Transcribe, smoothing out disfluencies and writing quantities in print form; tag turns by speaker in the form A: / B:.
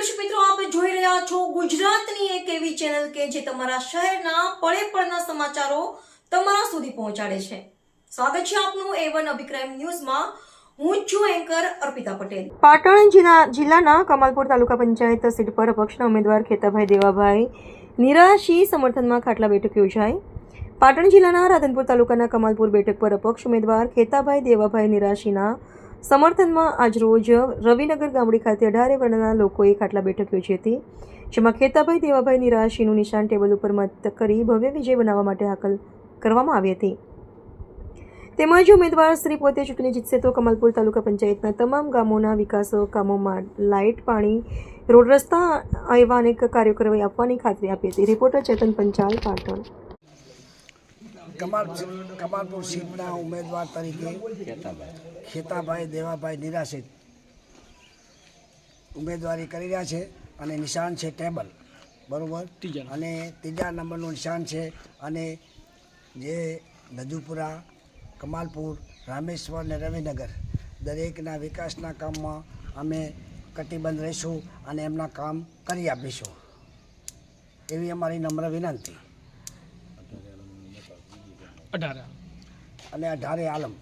A: દર્શક મિત્રો, આપ જોઈ રહ્યા છો ગુજરાતની એક એવી ચેનલ કે જે તમારા શહેરના પળે પળના સમાચારો તમારા સુધી પહોંચાડે છે. સ્વાગત છે આપનું A1 અભિક્રાઇમ ન્યૂઝમાં. હું છું એન્કર અર્પિતા પટેલ. પાટણ જિલ્લાના કમાલપુર તાલુકા પંચાયત સીટ પર પક્ષના ઉમેદવાર ખેતાભાઈ દેવાભાઈ નિરાશી સમર્થનમાં ખાટલા બેઠક યોજાઈ. પાટણ જિલ્લાના રાધનપુર તાલુકાના કમાલપુર બેઠક પર અપક્ષ ઉમેદવાર ખેતાભાઈ દેવાભાઈ નિરાશીના સમર્થનમાં આજરોજ રવિનગર ગામડી ખાતે 18 વર્ણના લોકોએ ખાટલા બેઠક યોજી હતી, જેમાં ખેતાભાઈ દેવાભાઈ નિરાશીનું નિશાન ટેબલ ઉપર મત કરી ભવ્ય વિજય બનાવવા માટે હાકલ કરવામાં આવી હતી. તેમજ ઉમેદવાર શ્રી પોતે ચૂંટણી જીતશે તો કમાલપુર તાલુકા પંચાયતના તમામ ગામોના વિકાસ કામોમાં લાઇટ, પાણી, રોડ, રસ્તા એવા અનેક કાર્યો કરવા આપવાની ખાતરી આપી હતી. રિપોર્ટર ચેતન પંચાલ, પાટણ.
B: કમાલપુર સીટના ઉમેદવાર તરીકે ખેતાભાઈ દેવાભાઈ નિરાશિત ઉમેદવારી કરી રહ્યા છે અને નિશાન છે ટેબલ, બરાબર, અને ત્રીજા નંબરનું નિશાન છે. અને જે નજુપુરા, કમાલપુર, રામેશ્વર અને રવિનગર દરેકના વિકાસના કામમાં અમે કટિબદ્ધ રહીશું અને એમના કામ કરી આપીશું એવી અમારી નમ્ર વિનંતી. અને 18 આલમ